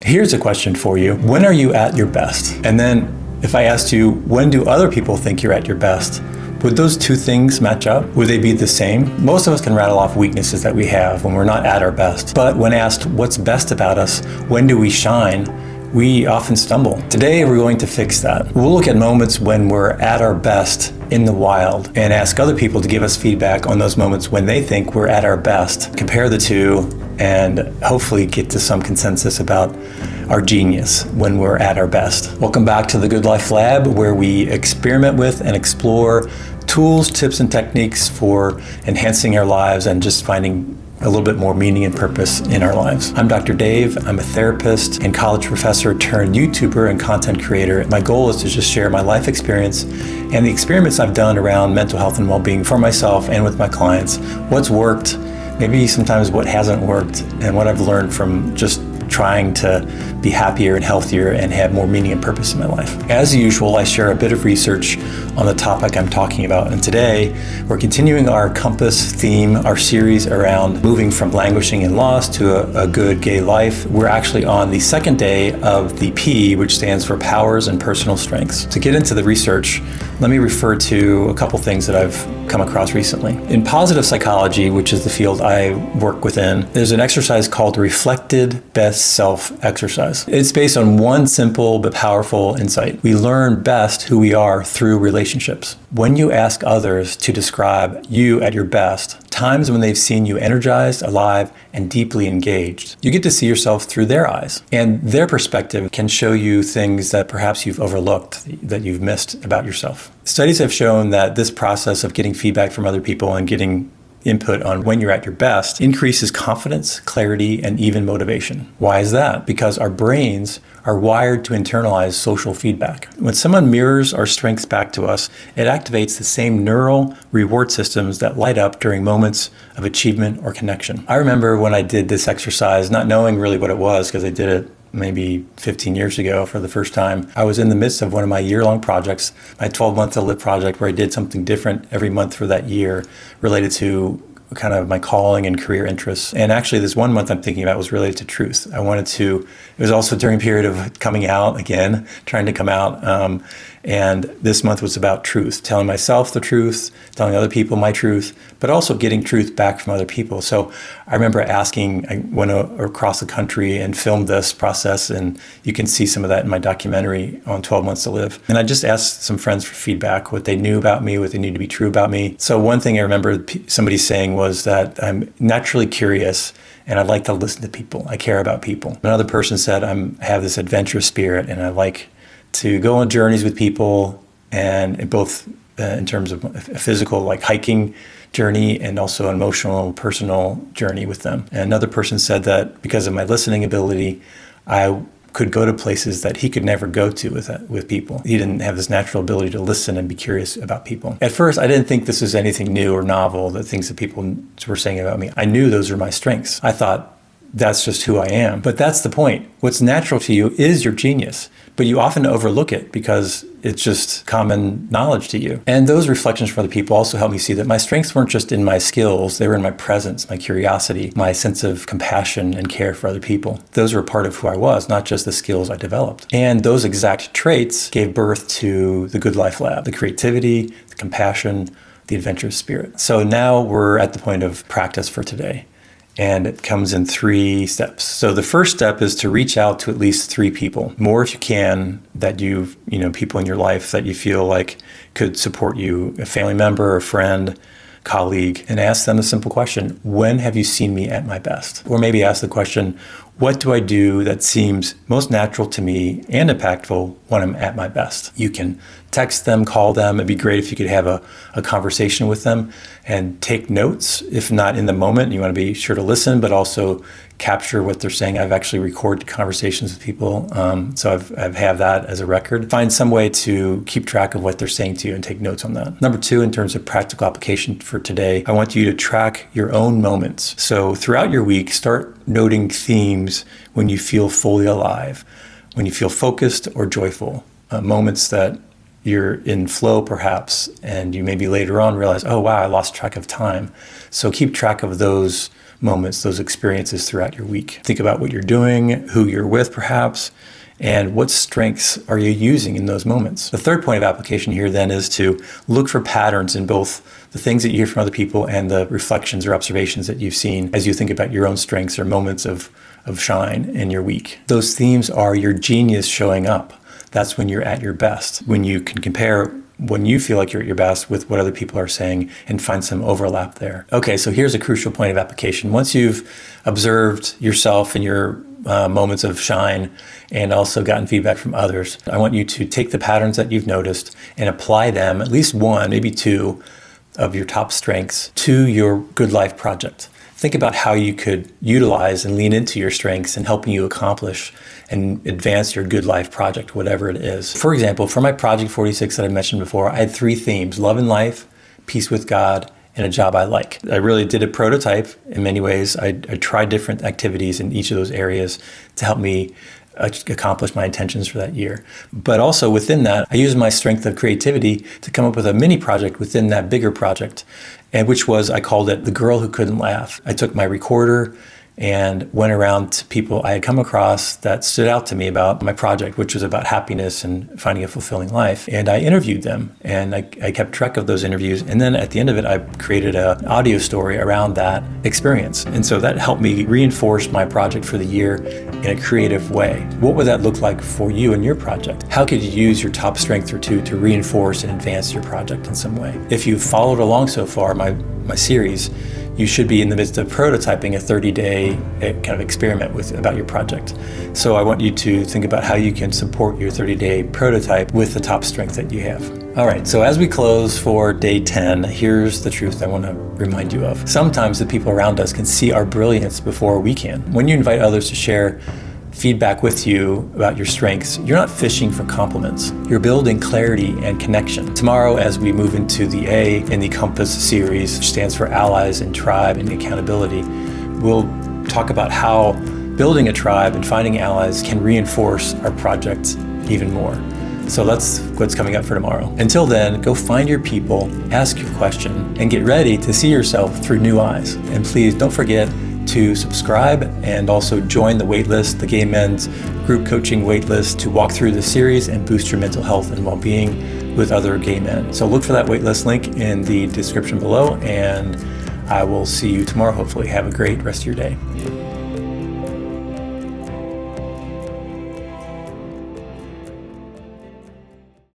Here's a question for you. When are you at your best? And then if I asked you, when do other people think you're at your best? Would those two things match up? Would they be the same? Most of us can rattle off weaknesses that we have when we're not at our best. But when asked what's best about us, when do we shine, we often stumble. Today, we're going to fix that. We'll look at moments when we're at our best in the wild and ask other people to give us feedback on those moments when they think we're at our best. Compare the two and hopefully get to some consensus about our genius when we're at our best. Welcome back to the Good Life Lab, where we experiment with and explore tools, tips, and techniques for enhancing our lives and just finding a little bit more meaning and purpose in our lives. I'm Dr. Dave. I'm a therapist and college professor turned YouTuber and content creator. My goal is to just share my life experience and the experiments I've done around mental health and well-being for myself and with my clients, what's worked, maybe sometimes what hasn't worked, and what I've learned from just trying to be happier and healthier and have more meaning and purpose in my life. As usual, I share a bit of research on the topic I'm talking about. And today, we're continuing our Compass theme, our series around moving from languishing and lost to a good gay life. We're actually on the second day of the P, which stands for Powers and Personal Strengths. To get into the research, let me refer to a couple things that I've come across recently. In positive psychology, which is the field I work within, there's an exercise called the Reflected Best Self exercise. It's based on one simple but powerful insight. We learn best who we are through relationships. When you ask others to describe you at your best, times when they've seen you energized, alive, and deeply engaged, you get to see yourself through their eyes. And their perspective can show you things that perhaps you've overlooked, that you've missed about yourself. Studies have shown that this process of getting feedback from other people and getting input on when you're at your best increases confidence, clarity, and even motivation. Why is that? Because our brains are wired to internalize social feedback. When someone mirrors our strengths back to us, it activates the same neural reward systems that light up during moments of achievement or connection. I remember when I did this exercise, not knowing really what it was because I did it maybe 15 years ago for the first time. I was in the midst of one of my year-long projects, my 12-month to live project, where I did something different every month for that year related to kind of my calling and career interests. And actually this one month I'm thinking about was related to truth. It was also during a period of coming out again, trying to come out. And this month was about truth, telling myself the truth, telling other people my truth, but also getting truth back from other people. So I remember I went across the country and filmed this process, and you can see some of that in my documentary on 12 Months to Live. And I just asked some friends for feedback, what they knew about me, what they knew to be true about me. So one thing I remember somebody saying was that I'm naturally curious and I like to listen to people. I care about people. Another person said I have this adventurous spirit and I like to go on journeys with people, and both in terms of a physical, like hiking journey, and also an emotional, personal journey with them. And another person said that because of my listening ability, I could go to places that he could never go to with people. He didn't have this natural ability to listen and be curious about people. At first, I didn't think this was anything new or novel, the things that people were saying about me. I knew those were my strengths. I thought, that's just who I am. But that's the point. What's natural to you is your genius, but you often overlook it because it's just common knowledge to you. And those reflections from other people also helped me see that my strengths weren't just in my skills, they were in my presence, my curiosity, my sense of compassion and care for other people. Those were a part of who I was, not just the skills I developed. And those exact traits gave birth to the Good Life Lab, the creativity, the compassion, the adventurous spirit. So now we're at the point of practice for today. And it comes in 3 steps. So the first step is to reach out to at least 3 people, more if you can, that people in your life that you feel like could support you, a family member, a friend, colleague, and ask them a simple question: when have you seen me at my best? Or maybe ask the question, what do I do that seems most natural to me and impactful when I'm at my best? You can text them, call them. It'd be great if you could have a conversation with them and take notes. If not in the moment, you want to be sure to listen, but also capture what they're saying. I've actually recorded conversations with people, so I've have that as a record. Find some way to keep track of what they're saying to you and take notes on that. Number 2, in terms of practical application for today, I want you to track your own moments. So throughout your week, start noting themes when you feel fully alive, when you feel focused or joyful, moments that you're in flow perhaps, and you maybe later on realize, oh wow, I lost track of time. So keep track of those moments, those experiences throughout your week. Think about what you're doing, who you're with perhaps, and what strengths are you using in those moments. The third point of application here then is to look for patterns in both the things that you hear from other people and the reflections or observations that you've seen as you think about your own strengths or moments of shine in your week. Those themes are your genius showing up. That's when you're at your best, when you can compare when you feel like you're at your best with what other people are saying and find some overlap there. Okay, so here's a crucial point of application. Once you've observed yourself and your moments of shine and also gotten feedback from others, I want you to take the patterns that you've noticed and apply them, at least one, maybe two, of your top strengths to your good life project. Think about how you could utilize and lean into your strengths in helping you accomplish and advance your good life project, whatever it is. For example, for my Project 46 that I mentioned before, I had 3 themes: love and life, peace with God, and a job I like. I really did a prototype in many ways. I tried different activities in each of those areas to help me accomplish my intentions for that year. But also within that, I used my strength of creativity to come up with a mini project within that bigger project, and which was, I called it The Girl Who Couldn't Laugh. I took my recorder and went around to people I had come across that stood out to me about my project, which was about happiness and finding a fulfilling life. And I interviewed them, and I kept track of those interviews. And then at the end of it, I created an audio story around that experience. And so that helped me reinforce my project for the year in a creative way. What would that look like for you and your project? How could you use your top strength or two to reinforce and advance your project in some way? If you've followed along so far, my series, you should be in the midst of prototyping a 30-day kind of experiment about your project. So I want you to think about how you can support your 30-day prototype with the top strength that you have. All right, so as we close for day 10, here's the truth I want to remind you of. Sometimes the people around us can see our brilliance before we can. When you invite others to share feedback with you about your strengths, you're not fishing for compliments. You're building clarity and connection. Tomorrow, as we move into the A in the Compass series, which stands for Allies and Tribe and Accountability, we'll talk about how building a tribe and finding allies can reinforce our project even more. So that's what's coming up for tomorrow. Until then, go find your people, ask your question, and get ready to see yourself through new eyes. And please don't forget to subscribe and also join the waitlist, the Gay Men's Group Coaching waitlist, to walk through the series and boost your mental health and well-being with other gay men. So look for that waitlist link in the description below, and I will see you tomorrow. Hopefully have a great rest of your day.